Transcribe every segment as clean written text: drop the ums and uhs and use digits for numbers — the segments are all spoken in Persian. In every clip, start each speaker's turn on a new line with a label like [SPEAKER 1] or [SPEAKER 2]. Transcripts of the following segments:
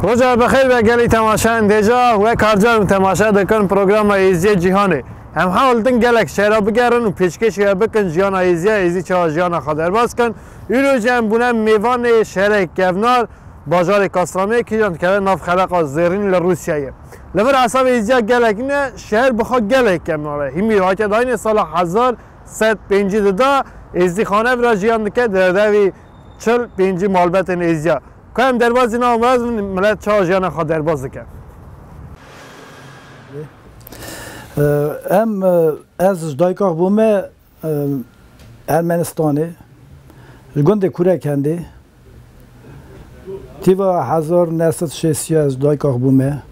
[SPEAKER 1] روزا بخیر و گلی تماشاینده و کارجار تماشا دکن پروگرام ایزی جهانی هم حالتن گلک شهر بگردن و پیشکش بکن جیان ایزی چه جیان خاطر باز کن این جمع بونه میوان شهر کفنار بازار کاسترامی که جان کرده ناف خلق زیرین لروسیه لبر حساب ایزی گلک نه شهر بخواد گلک کفناره همی راحت داین سال 1152 ایزی خانه برای جیان دکه در دوی 45 مالبت ایزی کام درباز اینا باز ملت چه جیان خود درباز که
[SPEAKER 2] ام از دایکاق بومه ارمنستانه گنده کوره کنده تیوا 1960 از دایکاق بومه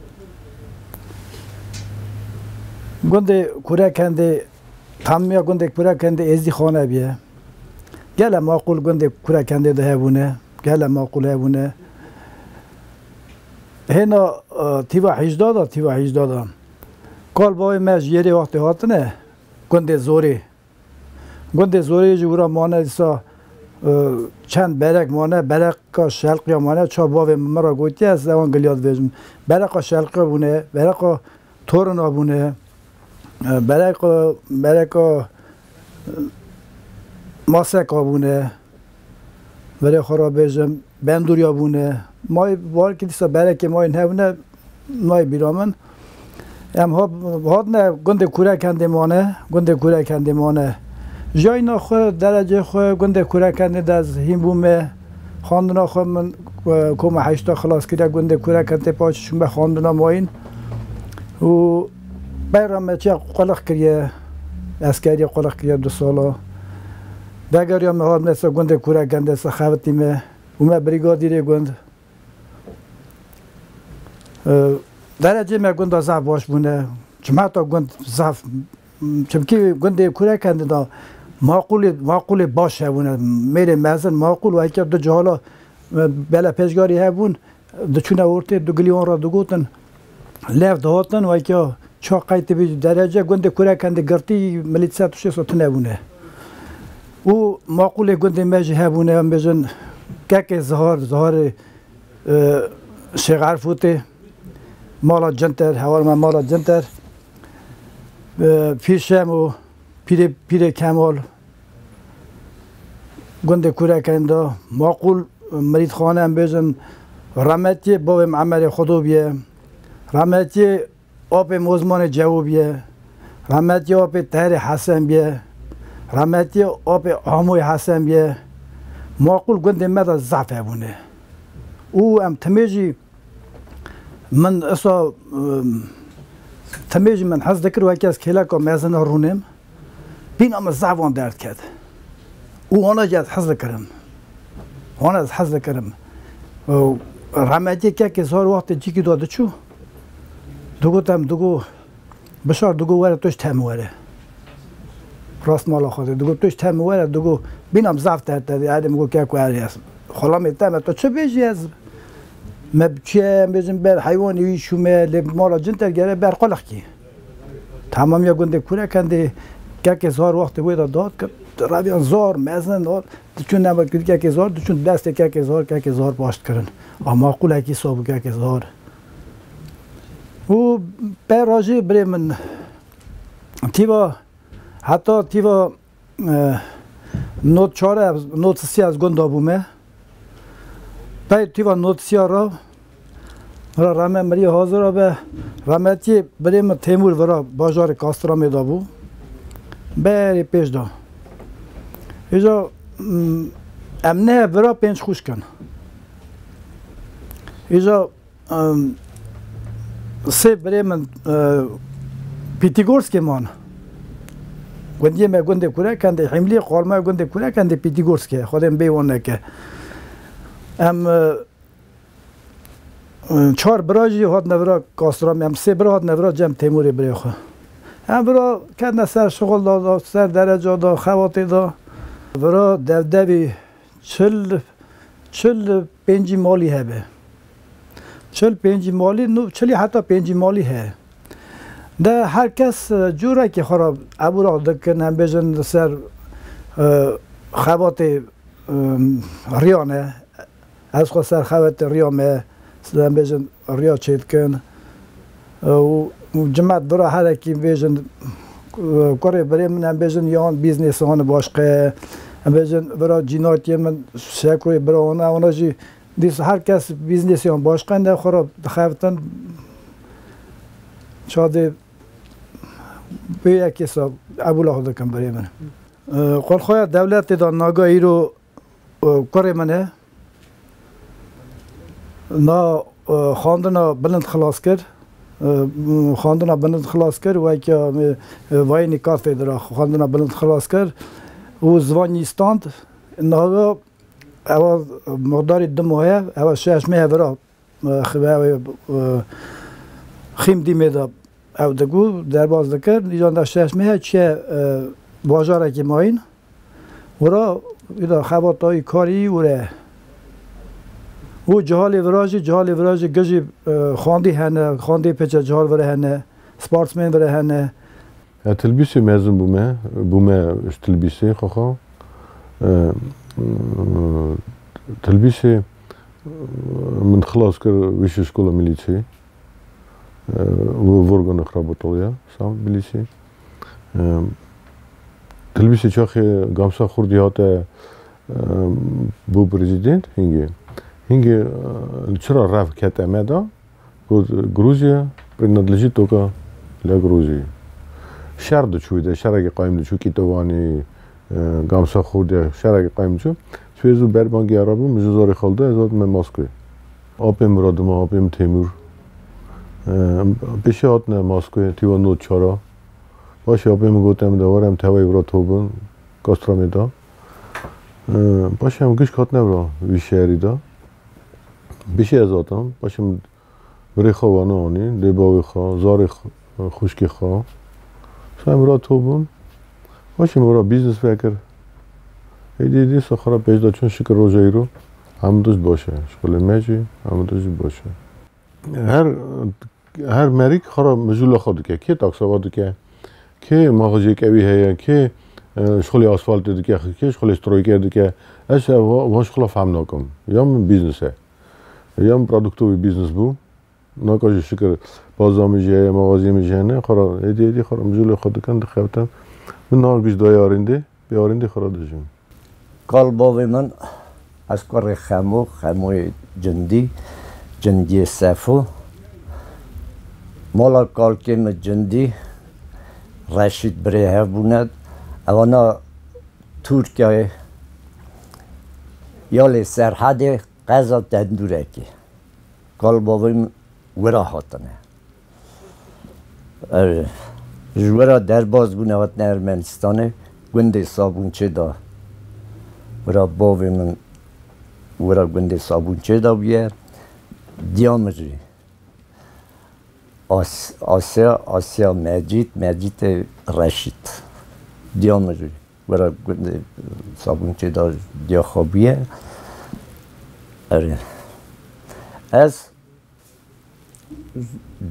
[SPEAKER 2] گنده کوره کنده تمامی گنده کوره کنده ازدی خانه بیه گله معقول گنده کوره کنده ده بونه گله معقوله بونه هنا تیوا 18 تیوا 18 کال باید ماش یری وقتی هاتنه گنده زوری جورا مانه دیسا چند برک مانه برک کا شلقی مانه چا باوی مرا گویی از دوان گلیاد ویزم برک شلقی بونه برک تورنا بونه برک ماسک بونه برای خرابیجم بندوریا بونه مای بار که دیسا برک مای نهونه مای بیرامن ام هات نه گنده کوره کنده مانه جای نخو درجه خو گنده کوره کنده دز هیم بومه خواندنا خو من کوم 8 خلاص کرده گنده کوره کنده پاچشون به خواندنا ماین و بیرام چه قلق کریه اسکری قلق کریه 2 سالا دگریا مهاد مثل گنده کوره کنده سخاوتیمه اومه بریگادیری گند درجه ما گنده ضعف باش بونه چما تا گند ضعف چمکی گنده کوره کنده دا معقول باشه بونه میره مزن معقول و اگر دو جهالا بلا پیشگاری هبون دو چونه ورته دو گلیون را دو گوتن لف دهاتن و اگر چا قیت بی درجه گنده کوره کنده گرتی ملیت سات شش تنه بونه او معقول گنده مجه هبونه هم بجن که زهار شغار فوته مالا جنتر هوار ما مالا جنتر پیشم و پیر کمال گنده کوره کنده معقول مرید خانه هم بزن رحمتی باب عمل خودو بیه رحمتی آب مزمان جو بیه رحمتی آب تهر حسن بیه رحمتی آب آموی حسن بیه معقول گنده مدى ضعفه بونه او هم تمیجی من اصلا تمیجی من حس دکر و یکی از کلا که میزن رونم بین اما زعوان درد کرد او آنها جد حس دکرم آنها از حس دکرم رحمتی که زار وقت جی که داده چو دوگو تم دوگو بشار دوگو وره توش تم وره راست مالا خواهده دوگو توش تم وره دوگو بینم ضعف درد دادی عادی میگو که کوری هست خلا میتم تو چه بیجی از مبچه بزن بر حیوانی شومه لب مالا جنتر گره بر قلق کی تمام یا گنده کوره کنده که زار وقت باید داد که رابیان زار مزن داد چون نباید که زار چون دست که زار باشت کردن اما معقول کی صاحب که زار و بر راجی بری من تیوا حتی تیوا نوت 4 نوت 3 از گنده بومه باید تیوا نوت 3 را رامه مری حاضر به رامتی بریم تیمور ورا بازار کاسترامی دابو بری پیش دا ایجا امنه ورا 5 خوش کن ایجا سه بریم پیتیگورسکی مان گندی ما گنده کوره کنده حملی قارما گنده کوره کنده پیتیگورسکی خودم بیوانه که ام 4 براجی هات نورا کاسترامی هم 3 برا هات نورا جمع تیموری بری خو هم برا کدن سر شغل داد سر درجه دا خواتی دا برا دبی 45 مالی هبه 45 مالی 40 حتی 5 مالی هه ده هر کس جوره که خراب ابورا دکن هم بجن سر خوات ریانه از خود سر خوات ریامه بیشتر ریا چید کن و جماعت برای هر کی بیشتر کاری برای من بیشتر یان بیزنس آن باشقه بیشتر برای جنایتی من شکری برای آنها جی دیس هر کس بیزنسی آن باشقه نه خراب دخواتن شاید به یک حساب ابولا خود کم برای من قول خواهد دولت دان ناگاهی رو کاری منه نا خواندنا بلند خلاص کرد خواندنا بلند خلاص کرد و که وای نکات فدرا خواندنا بلند خلاص کرد و زبانی استاند ناگا اول مقدار دموه اول شش ماه برا خیم دیمه او دگو در باز دکر ایجان در شش ماه چه بازاره که ماین ورا ایدا خبرتای کاری وره و جهال وراج گجی خواندی هنه خواندی پیچه جهال وره هنه سپورتسمن وره هنه
[SPEAKER 3] تلبیسی مezun بومه تلبیسی خواه تلبیسی من خلاص کر ویش شکل میلیسی و ورگان خرابطالیا سام میلیسی تلبیسی چاخی گامسا خوردی هاته بو پرزیدنت هنگی چرا رفت کت امدا گفت گروزیا принадлежит только для Грузии شهر دچویده شهری قایم دچو کیتوانی گامسا خورده شهری قایم دچو سویزو بربانگی عربو مجزاری خالده ازاد من ماسکوی آبیم مرادما آبیم تیمور پیش هات نه ماسکوی تیوان نوت چارا باشه آبیم گوتم دوارم توی ورا توبون گاسترامی دا باشه هم گوش کات نبرا ویشهری دا بیشی از آتم باشم بری خوانه آنی دیباوی خواه زاری خوشکی خواه سایم را توبون باشیم را بیزنس بکر ایدی سخرا پیدا چون شکر روزایی رو هم دوست باشه شکل میجی هم دوست باشه هر مریک خرا مجول خود که کی تاکسواد که مغازه کوی هیا که شغل آسفالت دیگه که شغل استرویکر دیگه اش واش خلا فهم نکم یا بیزنسه یا پروداکتوی بیزنس بو نکاش شکر بازامیجه مغازه میجه نه خرا ایدی خرا مجول خود کن دخواتم من نار بیش دای آرنده خرا داشتم
[SPEAKER 4] قلباوی من از کار خموی جندی سفو مالا کالکیم جندی رشید بره هفبوند اوانا ترکیه یالی سرحد قضا تندوره که قلباویم ورا هاتنه جورا درباز بونه وقت ارمنستانه گنده صابونچه دا ورا باوی من ورا گنده صابونچه دا بیه دیامجی آسیا مجید رشید دیامجی ورا گنده صابونچه دا دیا خوابیه از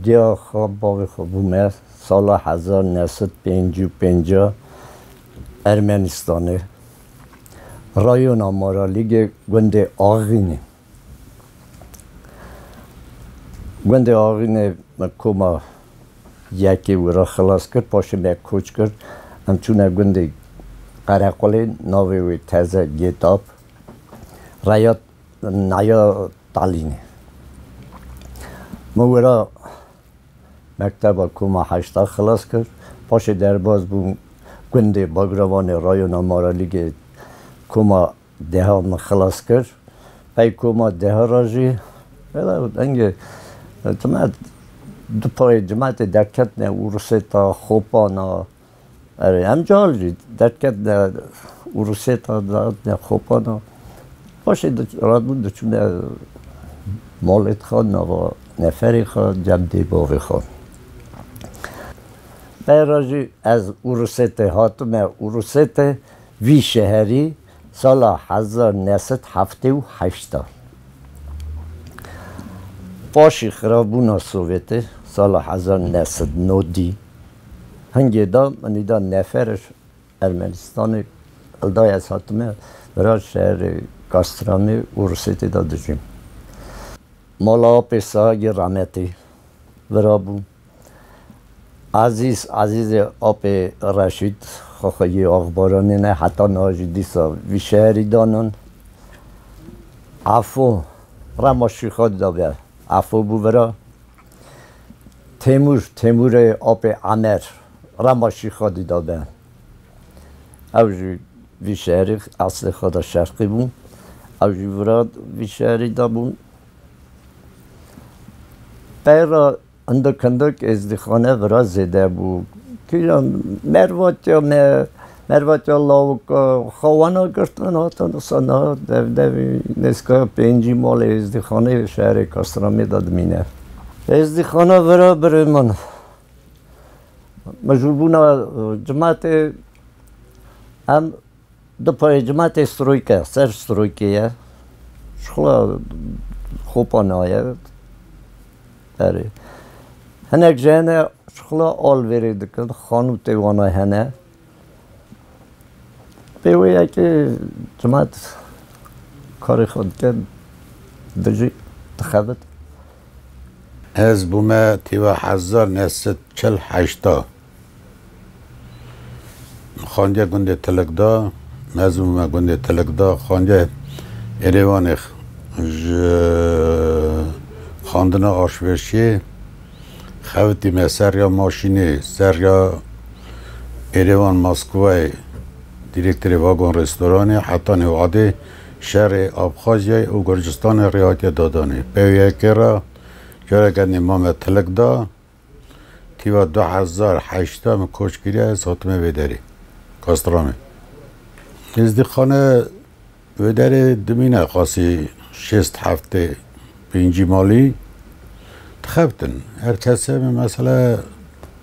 [SPEAKER 4] دیا خواب باوی خوابومه سال 1955 ارمنستانه رایون آمارالیگ گنده آغینه مکوما یکی ورا خلاص کرد پاشم یک کوچ کرد همچونه گنده قرقالی ناوی وی تازه گیتاب رایات نایا تالینه مورا مکتب کوما 8 خلاص کرد پاش درباز بوم گنده باگروان رایون آمارالیگ کوما 10 خلاص کرد پای کوما 10 راجی ولی انگه دو پای جماعت درکت نه ورسیتا خوپانا همجالی درکت نه ورسیتا نه خوپانا باشه رادمون دچونه مالت خان و نفری خان جمع دیباوی خان بیراجی از ورسیت هاتم ورسیت وی شهری سال 1978 پاشی خرابونا سوویتی سال 1990 هنگی دا منی دا نفرش ارمنستانی الدای از حتمه برای شهر کاسترامی ورسیتی دا داشتیم مالا پسای رحمتی ورابو عزیز آب رشید خواهی اخبارانی نه حتی ناجدی سا ویشهری دانن عفو رماشی خود دابه عفو بو برا تیمور آب عمر رماشی خود دابه اوجی ویشهری اصل خدا شرقی بون اوجی وراد ویشهری دابون پیرا اندک ازدخانه ورا زده بود که مروت یا لاوک خوانا گرتن هاتن سنا دوی نسکا 5 مال ازدخانه شهر کاسترامی داد مینه ازدخانه ورا بره من مجبور بونا جماعت هم دو پای جماعت استرویکه سر استرویکه شخلا خوبانه بله هنگ جانه شخلا آل وری دکن خانو تیوانا هنه بیویه که جماعت کاری خود کن دجی تخبت
[SPEAKER 5] از بومه تیوه 1948 خانجه گنده تلکدا مزومه گنده تلکدا خانجه ایروان خواندن آشورشی خوتیم سر یا ماشینی سر یا ایروان مسکوی دیرکتر واگن رستورانی حتی نواده شهر آبخازی و گرجستان ریاضی دادانی پیویه که را جارگن امام تلک دا تیوا 2008 من کوچگیری از حاتمه ویدری کاسترامی ازدخانه ویدری دمینه خاصی 6-7 5 مالی تخبتن هر کسی مثلا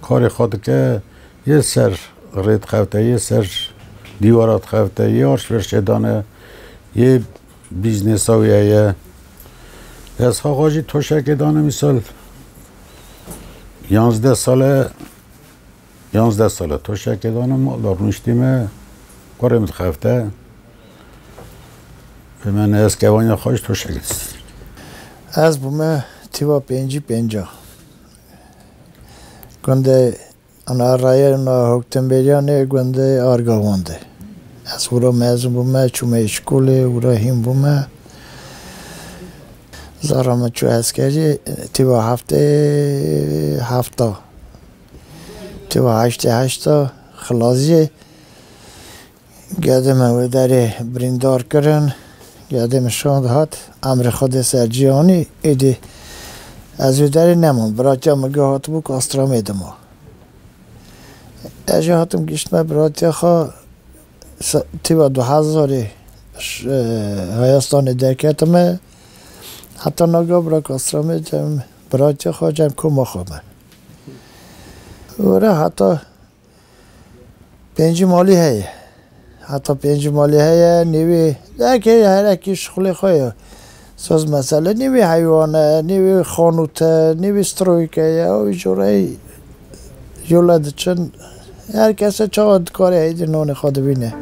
[SPEAKER 5] کاری خود که یه سر رید خفته یه سر دیوارات خفته یه آرشورش دانه یه بیزنس هاییه از خواهی توشک دانه مثال 11 ساله توشک دانه مالدار نشتیمه کاری متخفته به من از کوانی خواهش توشک است
[SPEAKER 2] از بومه تیوا 5 گنده انا رای انا حکتم بیانه گنده آرگاوانده از اورا مزون بومه چومه اشکوله اورا هیم بومه زارم چو اسکری تیوا 7 تیوا 8 خلاصی گردم و داره بریندار کرن گردم شاند هات امر خود سرجیانی ایدی از داره نمون برای مگه هات بو کاسترام ایدما اجا هاتم گشتم برای خوا تیوا 2000 هایستان درکتم حتی نگاه برای کاسترام جم برای خوا جم کم خوامن و حتی 5 مالی هیه حتی 5 مالی هیه نیوی درکه هر اکی شغل خواهی ساز مسئله نیوی حیوانه نیوی خانوته نیوی سترویکه یا جوره یولد چند هر کسی چقدر کاری هیدی نون خود بینه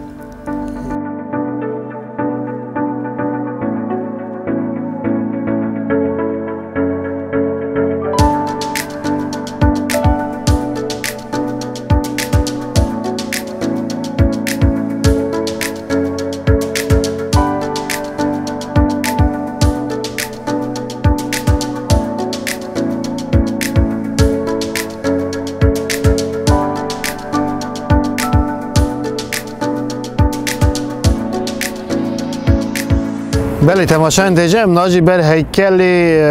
[SPEAKER 1] بله تماشاین دیجم ناجی بر هیکل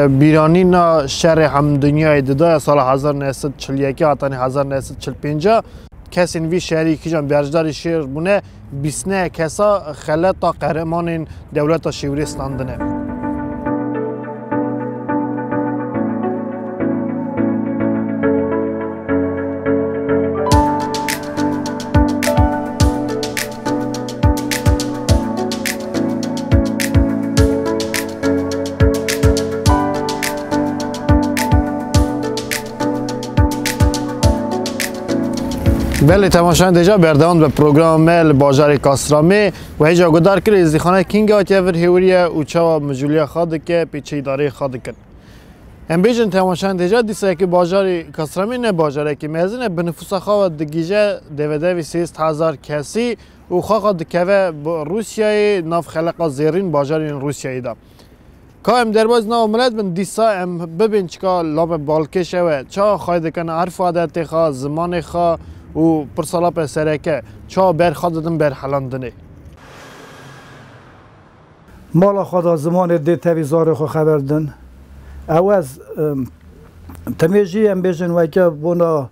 [SPEAKER 1] بیرانی نا شهر هم دنیای داده سال 1941 آتانی 1945 کسی وی شهری که جان بیارجدار شهر بونه 20 کسا خلط تا قهرمان دولت شیوریستان دنه بله تماشاین دیجا بردوان به پروگرام مل بازار کاسترامی و هیجا گدار کری ازدیخانه کینگ آتیور هیوریه و چاوا مجولیه خواهد که پیچه اداره خواهد کن ام بیشن تماشان دیجا دیسه که باجاری کسرمی نه باجاره که میزنه به نفوس خواه دگیجه دویده و 300,000 کسی و خواه دکوه روسیای ناف خلق زیرین باجاری روسیایی دا که ام درباز ناو ملت من دیسا ام ببین چکا لام بالکه شوه چا خواهی دکنه عرف عادت خواه زمان خواه و پرسالا پر سرکه چا بر خواه دادن بر حلاندنه
[SPEAKER 2] مالا خدا زمان دی تاویزار خو خبر دن اواز تمیجی ام بیشن وایکه بونا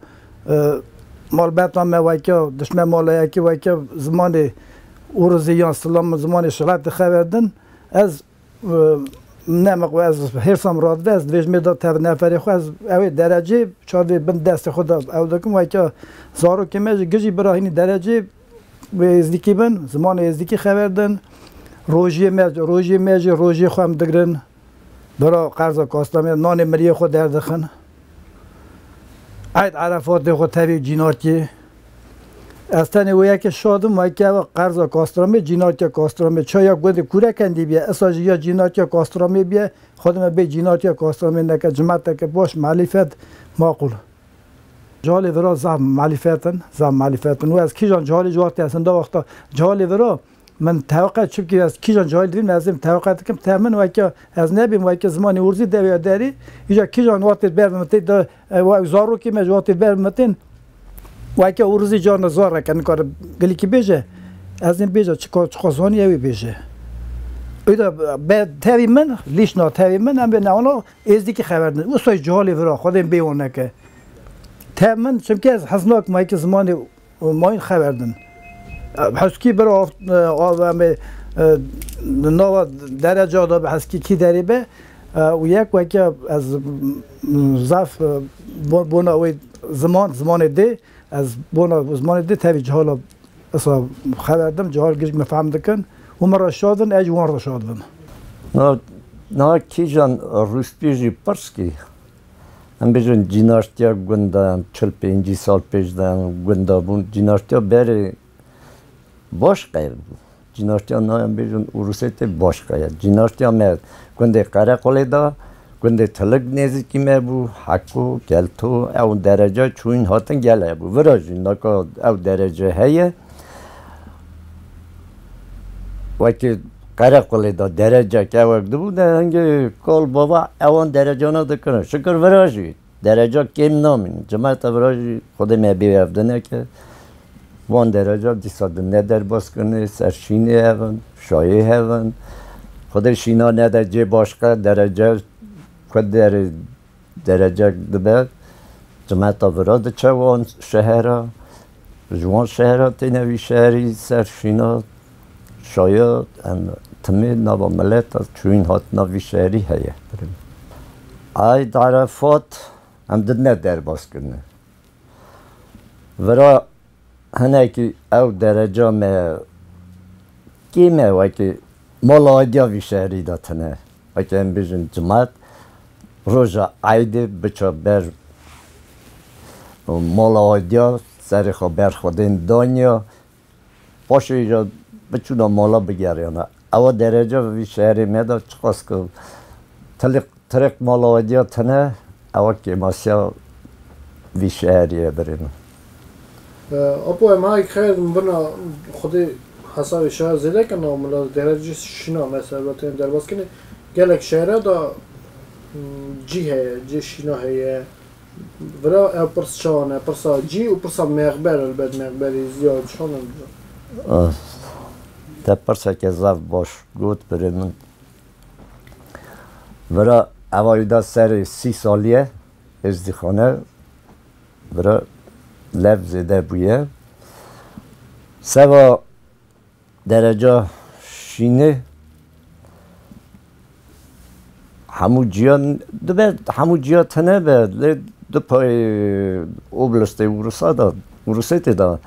[SPEAKER 2] مال بتنام وایکه دشمن مال یکی وایکه زمان اورزیان سلام زمان شرط خبر دن از نمق و از هرسام راد از ویج میداد تر نفری خو از اوی درجه چاوی بند دست خود او دکم وایکه زارو که میج گجی براهینی درجه و ازدیکی بن زمان ازدیکی خبر دن روژی خو هم دگرن برا قرض کاستم نان مریه خود دردخن عید عرفات خود تبی جینارتی از تنه و یک شادم و که قرض کاسترامی جینارتی کاسترامی چایا گوده کوره کندی بیا اساجی یا جینارتی کاسترامی بیا خودم به جینارتی کاسترامی نکه جماعت که باش معلیفت معقول جالی ورا زم معلیفتن و از کی جان جالی جوارتی هستن دا وقتا جالی ورا من توقع چوب که از کی جان جالی دیم نازم توقع کم تمن و که از نبیم و که زمانی ورزی دوی داری اینجا کی جان وقتی برمتین دا و زارو کی مج وقتی برمتین و که ورزی جان زار کن کار گلی کی بیجه از این بیجه چیکار خزانی اوی بیجه ایدا به تاوی من لیش نا تاوی من هم به ناونا ازدی که خبر نه وسای جالی ورا خودم بیونه که تمن چون که از حزناک ما که زمانی ما این خبر دن حسکی برای آوام نوا درجه دا به حسکی کی داری به و یک وقتی از ضعف بنا زمان ده از بنا زمان ده تابع جهال اصلا خبردم جهال گیج مفهم دکن و مرا شادن اجوان را شادن
[SPEAKER 4] نه کی جان روز پیشی پرسکی هم بیشتر جیناشتیا گندان 45 سال پیش دان گندا بون جیناشتیا بره باش غیر بود جیناشتیا نه هم بیشتر اروسیت باش غیر جیناشتیا میاد گنده کاره کلیدا گنده تلق نزدیکی می بود حکو گلتو او درجه چون هاتن گله بود وراجی نکا او درجه هیه وقتی کاره کلیدا درجه که وقت بود هنگه کال بابا اون درجه ندکنه شکر وراجی درجه کم نامین جماعت وراجی خودم بیافدنه که وان درجه دیساد ندر باز کنه سرشینی هون شایع هون خود شینا ندرجه باشکه درجه خود درجه دبه جماعت وراد چه وان شهره جوان شهره تینوی شهری سرشینا شایع تمی نوا ملت چون هات نوی شهری هیه ای عرفات هم دد ندر باز کنه ورا هنه که او درجه می کیمه و که مالا آیدیا وی شهری داتنه و که هم بیشن جماعت روژا عیده بچه بر مالا آیدیا سر خو بر خودین دانیا باشه ایجا بچونا مالا بگریانه او درجه وی شهری میده چقاس که طریق مالا آیدیا تنه او که ماسیا وی شهریه بریم
[SPEAKER 1] اپو ما خیر بنا خودی حساب شهر زده کنه ملا درجه شنا مثلا بتون در باز کنه گلک شهر دا جی شنا هي ورا پرس شانه پرسا جی و پرسا مقبر البته مقبری زیاد شانه
[SPEAKER 4] تا پرسا که زاف باش گوت بریم ورا اوایدا سر 30 سالیه ازدیخانه ورا لفظ ده بویه سوا درجه شینه همو جیان همو جیا تنه به دو پای اوبلست اوروسیت دا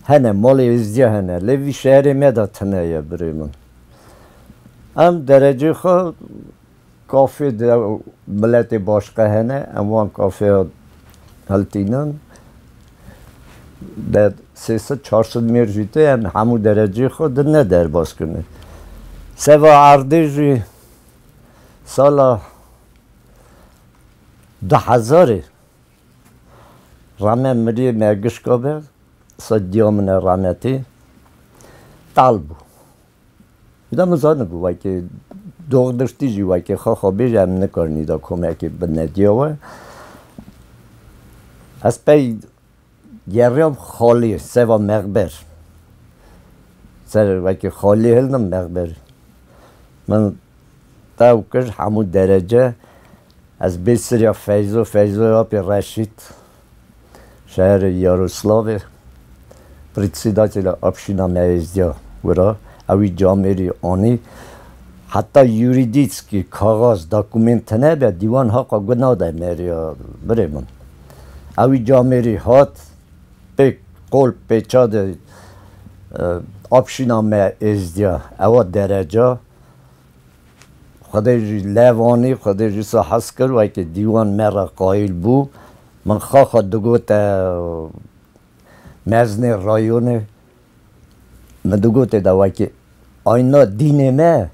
[SPEAKER 4] هنه مالی ازدیا هنه لوی شهر میدا تنه یا بریمون هم درجه خود کافی ملت باشقه هنه اموان کافی هلتینن در 300-400 میرجیته همو درجه خود نه در باز کنه سوا عردیجی سالا 2000 رامه مری مرگش کابه صدیامن رامتی طالبو ایدام زن بو وای که دخترتی جی وای که خوابی جم نکردی دا کمکی به ندیوه از پی گریم خالی سوا مقبر سر وای که خالی هلنم مقبر من تا کش همون درجه از بیسریا فیضو پی رشید شهر یاروسلاوی председателя община Мездия ورا اوی جامعه آنی حتی یوریدیسکی کاغذ داکومنت نبه دیوان حقا گناه ده مریا بریمون اوی جامعه هات به قول پیچاد община Мездия او درجه خودش لوانی خودش صحص کرد و که دیوان مرا قایل بو من خواه دگوت مزن رایونه من دگوت دوا که آینا دین ما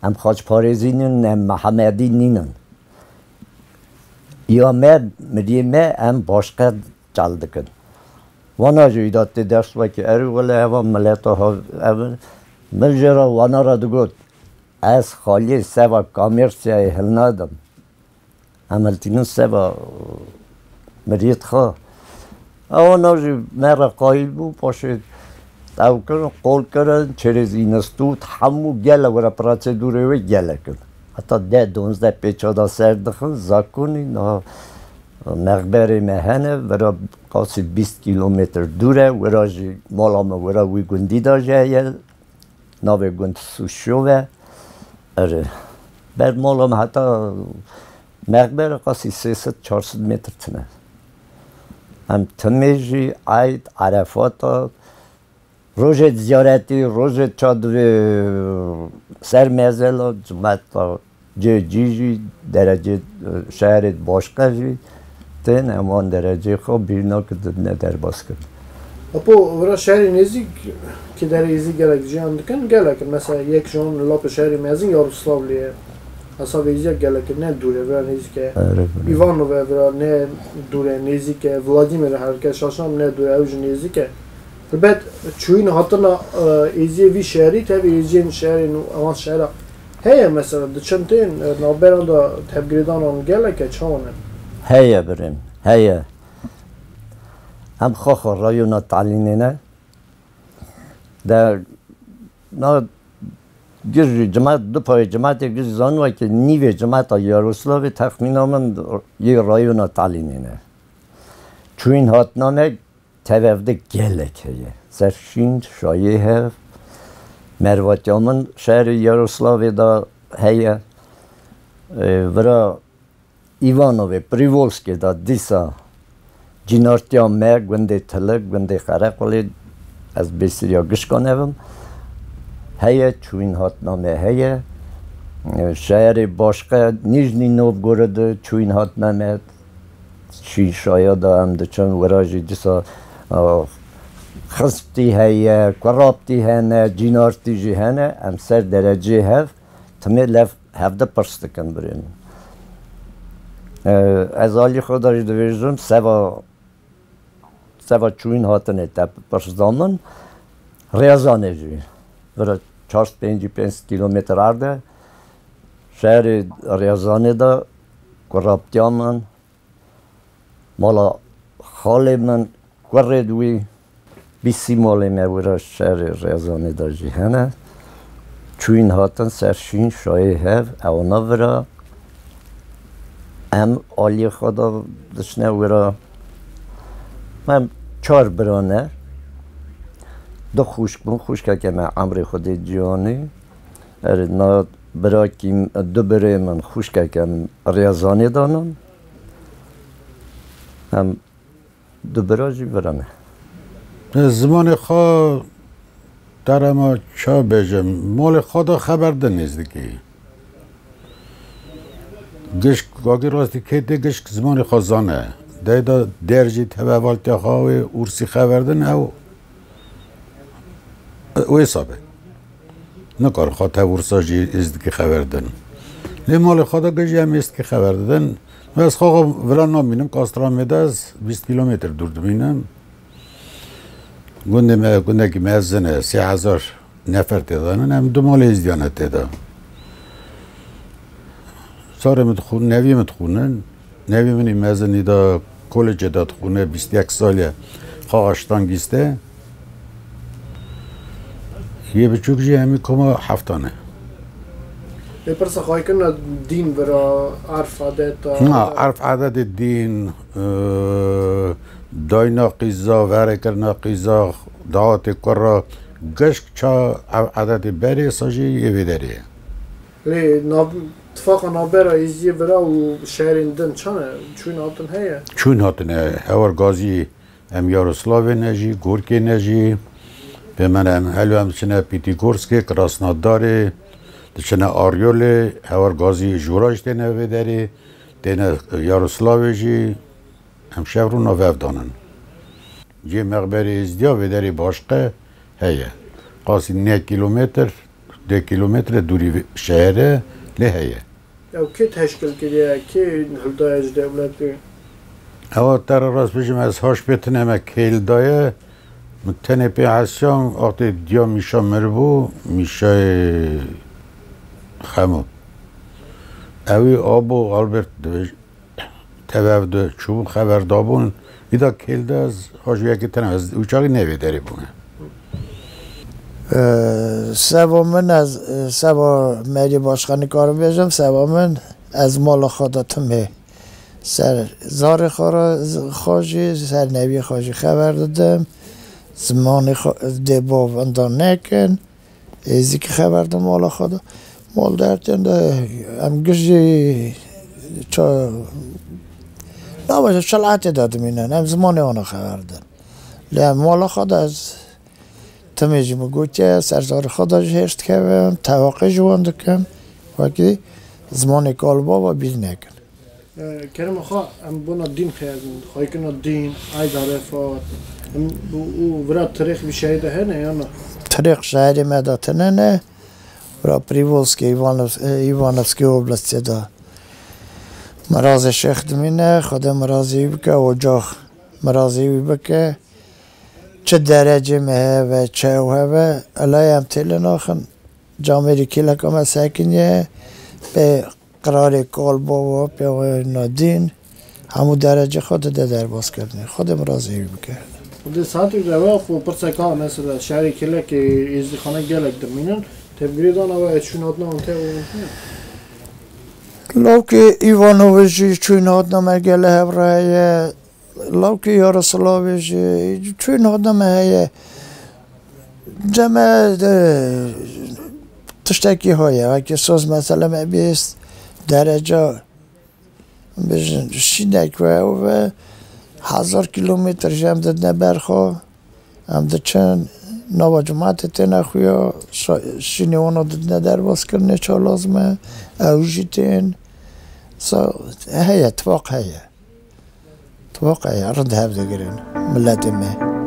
[SPEAKER 4] هم خاج پارزینن هم محمدی نینن یا ما مدی ما هم باشقه جلد کن وانا جویدات درست و که ارو ولی اوا ملتا ها ملجرا وانا را دگوت از خالی سوا کامرسیای هل نادم عملتینو سوا مریت خواه اونا جو مرا قایل بو پاشه او کرن قول کرن چرز اینستود همو گله ورا پراتسیدوره و گله کن حتی 10-12 پیچادا سر دخن زاکونی نا مقبره مهنه ورا قاسی 20 کیلومتر دوره ورا جی مالام ورا وی گندی دا جایل ناوی گند سوشوه اره بر مالام حتی مقبره قاسی 300-400 متر تنه هم تمیجی عید عرفات روز زیارتی روز چادر سر میزل جمعت جیجی درجه شهر باشقه جی تن امان درجه خوب بیرنا کرد نه در باز کرد
[SPEAKER 1] اپو ورا شهر نزدیک که در ایزی گلک جان دکن گلک مثلا یک جان لاپ شهر میزین یاروسلاولیه اصلا ویزیا گلک نه دوره ورا نزدیک ایوانو ورا نه دوره نزدیک ولادیمیر هرکس شاشام نه دوره اوج نزدیک بعد چوین هاتنا ایزی وی شهری تبی ایزی شهری نو آن شهر هیا مثلا دچنتین نابران دا تبگریدان آن گلک چونه
[SPEAKER 4] هیا بریم هیا هم خواه رایونا تعلینه نه در نا گیری جماعت دو پای جماعت گیری زانوه که نیوه جماعت یاروسلاوی تخمین آمن یه رایونا تعلینه نه چوین هاتنامه تففده گلک هیه سرشین شایه هف مرواتیامن شهر یاروسلاوی دا هیه ورا ایوانوی پریولسکی دا دیسا جینارتیام مه گونده تلک گونده خرق ولی از بسیاریا گشکانه هم هیه چوین هاتنامه هیه شهر باشقه نیجنی نوبگورد چوین هاتنامه شین شایه دا هم دچن وراجی دیسا خسبتی هیه کرابتی هنه جینارتی جی هنه هم سر درجه هف تمه لف هفته پرستکن بریم از آلی خودش دویجم سوا چوین هاتنه تپ پرستامن ریازانه جوی برای 4-5 کیلومتر آرده شهر ریازانه دا کرابتیامن مالا خاله من کردوی 20 ماله میوره شهر ریازانه دا جهنه چوین هاتن سرشین شایه هف اونا ورا هم آلی خدا دشنه ورا من 4 برانه دو خوشک بون خوشکه که من عمر خود جیانی نا برا که دو بره من خوشکه که ریازانه دانم هم دو براجی برانه
[SPEAKER 5] زمان خواه در ما چا بجم مال خدا خبر ده نزدیکی گشک گاگی راستی که ده گشک زمان خواه زانه ده دا درجی تبه والتی خواه ارسی خبر ده نه او حسابه نکار خواه تبه ارسا جی ازدکی خبر دن لی مال خدا گشی هم ازدکی خبر دن از خواه ولان نامینم کاسترامیده از 20 کیلومتر دور دمینم گنده که مزنه 3000 نفر تدانن هم 2 مال ازدیانت تدا ساره متخون نوی متخونن نوی منی مزنی دا کلج داد خونه 21 ساله خواه اشتانگیسته یه بچوک جی همی کما هفتانه
[SPEAKER 1] بپرسه خواهی کنه دین برا عرف عادت
[SPEAKER 5] نه عرف عادت دین داینا قیزا وره کرنا قیزا دعوت کرا گشک چا عادت بری ساجی یه ویدریه
[SPEAKER 1] لی اتفاقا نابرا ایزیه برا و شهرین دن چانه چون هاتن هیه؟
[SPEAKER 5] چون هاتن هور گازی ام یاروسلاوی نجی گورکی نجی به من هم هلو هم چنه پیتیگورسکی کراسناداری چنه آریولی هور گازی جوراج دینه ویدری دینه یاروسلاوی جی هم شهرون نوف دانن جی مقبری ازدیا ویدری باشقه هیه قاسی 9 کیلومتر 2 کیلومتر دوری شهره لی هیه
[SPEAKER 1] او کی تشکیل کردیه؟ کی هلدایج دولتی؟
[SPEAKER 5] او در راست بجم از هاش بتنم کهیل دایه متنه پی حسیان وقتی دیا میشا مربو میشا خمو اوی آبو آلبرت تبفده چوب خبر دابون ایدا کهیل ده از هاش یکی تنم از اوچاقی نوی داری بونه
[SPEAKER 6] سوامن از سوا مری باشخانی کارو بیجم سوامن از مال خودتمه سر زار خواجی سر نوی خواجی خبر دادم زمان دباب اندان نکن ایزی که خبر دادم مال خدا مال درتن هم گشی چا نباشه شلعتی دادم اینن هم زمان آنها خبر دادم لیم مال خدا از تمیجی مگوتی سرزار خدا جهشت کردم توقع جوان دکم وکی زمان کالبا و بیل نکن
[SPEAKER 1] کرم خواه ام بونا دین خیردن خواهی کنه دین عید عرفات او برا تاریخ بی شهیده هنه یا نه؟
[SPEAKER 6] تاریخ شهری مداتنه نه برا پریولسکی ایوانوسکی اوبلستی دا مراز شیخ دمینه خود مرازی بکه و جاخ مرازی بکه چه درجه مه و چه اوه الای هم تیل ناخن جامعه کلک هم سکنیه به قرار کالبا و به نادین همو درجه خود ده در باز کردن خودم راضی بکرد
[SPEAKER 1] ده ساعتی روی خو پرسکا مثلا شهری کلک ایزدی خانه گلک دمینن تبگیری دانه و اتشونات نمونته
[SPEAKER 6] لوکی ایوانوویجی چونات نمگله هبرای لوکی یاروسلاویجی چونات نمه جمع تشتکی های اگه سوز مثلا مبیست درجه بجن شیدک و 1000 کیلومتر جمع دادن برخوا هم ده چند نوا جماعت تین خویا شینی اونو دادن در باز کرنه چه لازمه اوجی تین هی اتفاق هی رد هفته گرین ملت مه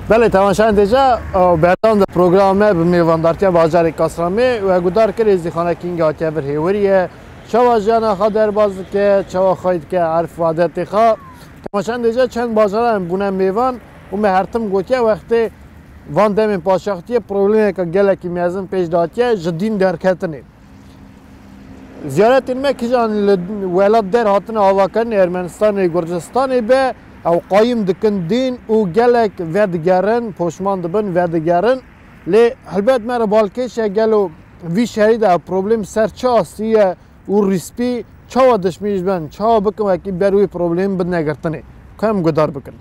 [SPEAKER 1] بله تماشاگران دیجا بعدان پروگرامه به میواندارتیا بازار کاسرامی و گودار کری از خانه کینگ آتیا بر هیوریه چوا جانا خادر باز که چوا خواهید که عرف وادت خوا تماشاگران دیجا چند بازار هم بونه میوان و مهرتم گوتیا وقتی وان دم پاشختی پروبلمی که گله کی میازم پیش داتیا جدین درکتنی زیارت این مکیجان ولاد در هاتن آواکن ارمنستان و گرجستان به او قایم دکن دین او گلک ودگرن پشمان دبن ودگرن لی البته مرا بالکش گلو وی شهید او پروبلم سر چه آسیه او ریسپی چه دشمیش بن چه بکن که بروی پروبلم بد نگرتنی کم گدار بکن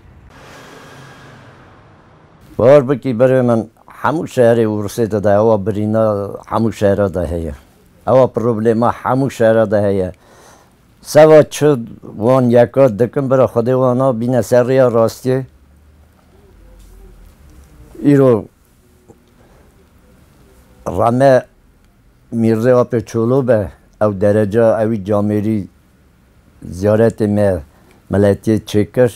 [SPEAKER 4] بار بکی برای من همو شهر ورسه داده و برینا همو شهر داده هیه او پروبلما همو شهر ده هیا سوا چه وان یکات دکن برا خود وانا بین سر ریا راستی ایرو رمه میرزه آپ چولو به او درجه اوی جامعی زیارت ملتی چکر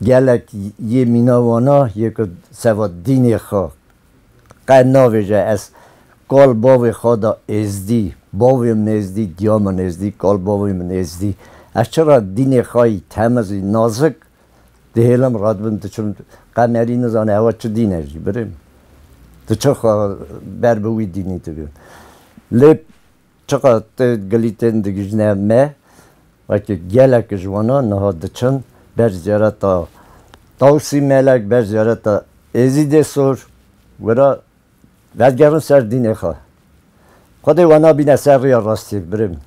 [SPEAKER 4] گلک یه میناوانا یک سوا دین خواه قد ناویجه از کال باوی خدا ازدی باوی من ازدی دیام ازدی کال باوی من ازدی از چرا دین خواهی تمزی نازک دهیلم راد بند چون قمری نزانه اوا چه دینه جی بریم تو چه خواه بر بوی دینی تو بیون لیب چقدر گلیتن دگیجنه مه وقتی گلک جوانا نها دچن بر زیارتا توسی ملک بر زیارتا ازیده سور ورا وزگرون سر دینه خواه خود وانا بینه سر ریا راستی بریم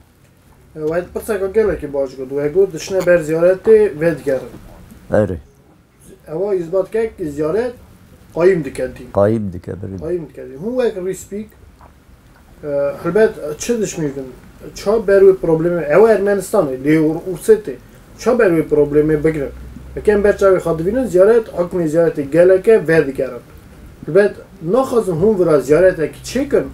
[SPEAKER 1] وید پرسا که گله که باش گود و گود دشنه بر زیارت ودگر
[SPEAKER 4] اره
[SPEAKER 1] اوا اثبات که زیارت قایم دکندی
[SPEAKER 4] قایب دیگه بریم
[SPEAKER 1] قایم دکندی هو یک ریسپیک البته چه دش میگن چه بروی پروبلم اوا ارمنستانه لیور اوسته چه بروی پروبلم بگیره کم بچه خواهد بینن زیارت حکم زیارت گله که ودگر البته نخواستم هم ورا زیارت که چه کن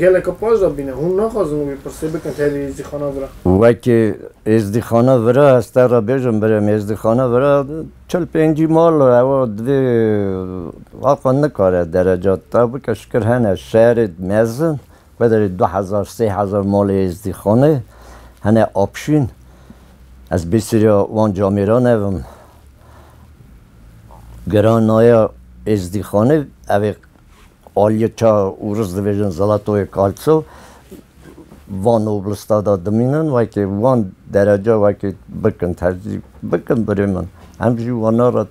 [SPEAKER 1] گله که پاش را بینه هم نخواستم وی پرسه بکن تری ازدی خانه ورا
[SPEAKER 4] وکی ازدی خانه ورا هست را بیجم بریم ازدی خانه ورا 45 مال اوا دوی واقعا نکاره درجات تا بکه شکر هنه شهر مزن بداری 2000-3000 مال ازدی خانه هنه آبشین از بسیار وان جامیران هم گران نایا ازدی خانه اوی آلیه چا اورز دویژن زلاتوی کالسو وان اوبلستا دمینن و که وان درجه و که بکن ترجیح بکن بریم همچنین وانا را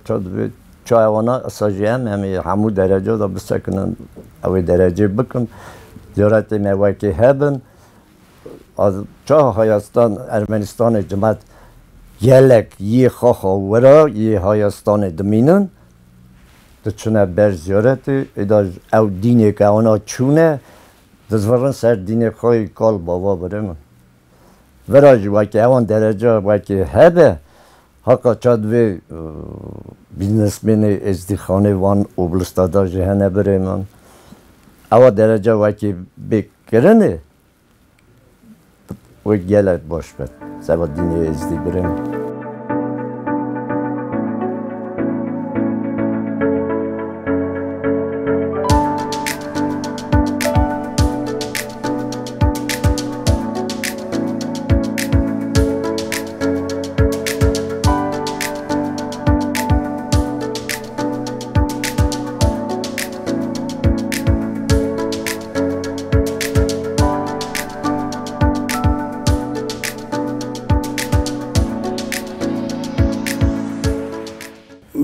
[SPEAKER 4] چای وانا اساجی همو درجه دا بسکنن اوی درجه بکن زیارت و که هبن از چه هایستان ارمنستان جماعت یلک یه خواه ورا یه هایستان دمینن دچونه بر زیارت اداج او دینه که آنها چونه دزورن سر دینه خواهی کال بابا بریم وراج وکی اوان درجه وکی هبه حقا چادوی بیزنسمن ازدی خانه وان اوبلستادا جهنه بریم اوا درجه وکی بکرنه و گلت باش بد سبا دینه ازدی بریم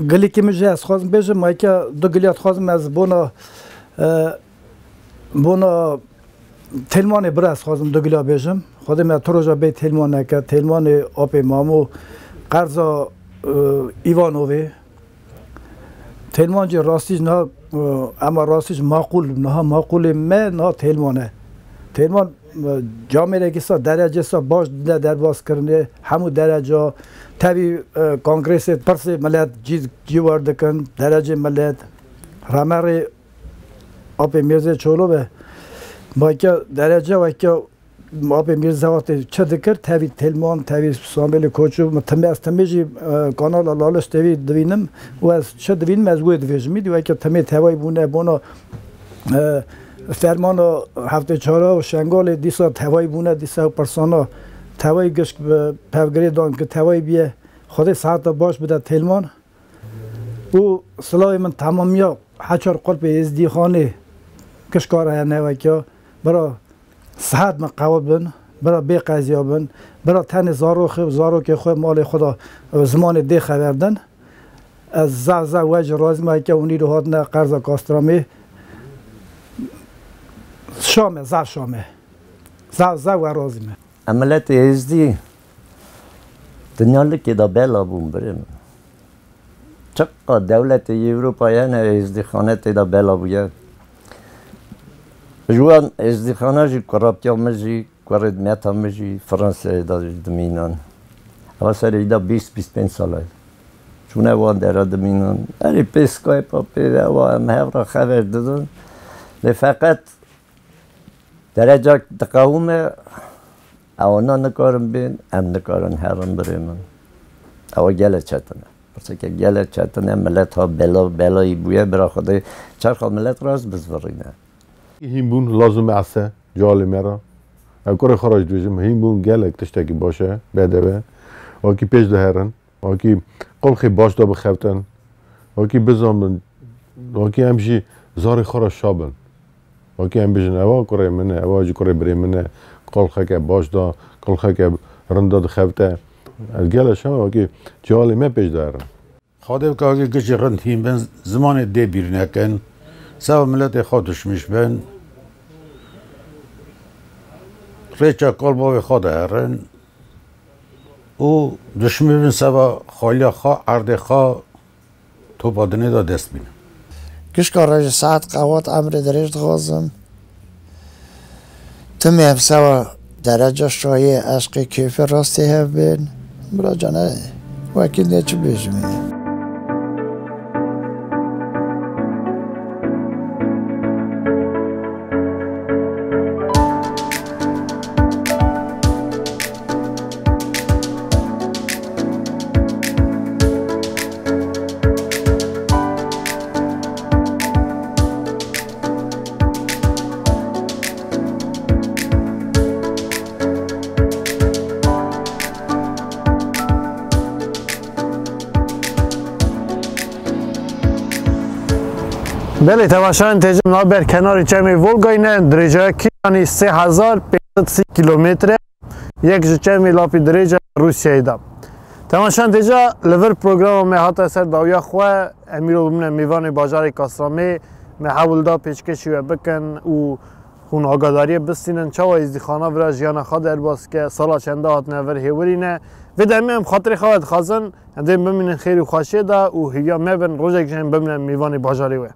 [SPEAKER 2] گلی که میشه از خواستم بیشم ما که دو گلیات خواستم از بونا تلمان بر از خواستم دو گلیا بیشم خودم از تروجا به تلمان نکرد تلمان آب مامو قرضا ایوانوی تلمان جی راستیش نه اما راستیش معقول نه معقول نه تلمانه تلمان جامعه که درجه سا باش در باز کرده همو درجه تبی کنگرس پرس ملت جیوار دکن درجه ملت رامر آب میرزه چولو به با که درجه و که آب میرزه وقت چه دکر تبی تلمان تبی سامل کوچو متمی از تمیجی کانال لالش تبی دوینم و از چه دوینم از گوی دویجمی دی و که تمی تبای بونه فرمان هفته چهارا و شنگال دیسا توای بونه دیسا پرسانا توای گشت پفگری دان که توای بیه خود ساعت باش بده تلمان او سلاح من تمامیا حچار قلب ازدی خانه کشکار های نوی که برا ساعت من قواب بن برا بی قضیه بن برا تن زارو که خود مال خدا زمان دی خبردن از زع وجه رازمه که اونی رو هادن قرض کاسترامی شامه زع شامه زع و رازمه
[SPEAKER 4] عملت ازدی دنیا که دا بلا بوم بریم چقدر دولت اروپایی نه ازدی خانه دا بلا بوید جوان ازدیخانه جی کرابتیا مجی کرد میتا مجی فرانسه دا دمینان اما سر ایدا 20-25 ساله چونه وان در دمینان اری پیسکای پاپی و هم هفرا خبر دادن فقط درجه تقاوم اونا نکارم بین هم نکارن هرم بریمن او گله چتنه پس که گله چتنه ملت ها بلایی بویه برا خدای چرخ ملت راز بزورینه
[SPEAKER 3] هین بون لازم است جالی مرا اگر خراج دوزیم هین بون گله تشتکی باشه بدوه و کی پیش دهرن و کی قلخی باش دا بخفتن و کی بزامن و کی همشی زار خراج شابن و کی هم بجن اوا کره منه اوا جی کره بری منه قلخه که باش دا قلخه که رنده خفته گله شما و کی جالی ما پیش دهرن
[SPEAKER 5] خادم که اگه گشی رند هیم بن زمان دی بیر نکن سوا ملت خودش میش بن ریچا قلباوی خود هرن او دشمن بین سوا خالی خواه عرض خواه تو بادنه دا دست بینه
[SPEAKER 6] گش کاراج ساعت قوات امر درشت غازم تمی هم سوا درجه شایی عشق کیف راستی هف بین برا جانه وکیل نیچه بیجمی
[SPEAKER 1] بله تماشایان تجربه ما بر کنار چمی ولگای نه درجه کیانی 3530 کیلومتر یک چمی لاپی درجه روسیه دا تماشایان تجربه لور پروگرام می هات سر داویا خو امیرو بمن میوان بازار کاسرامی می حول دا پیشکشی و بکن و خون آگاداری بستینن چوا ازدیخانه ورا جیان خود الباس که سالا چنده هات نور هیورینه و دمی هم خاطر خواهد خازن هم بمینن خیر و خوشه دا و هیا مبن روزک جن بمن میوان بازاری و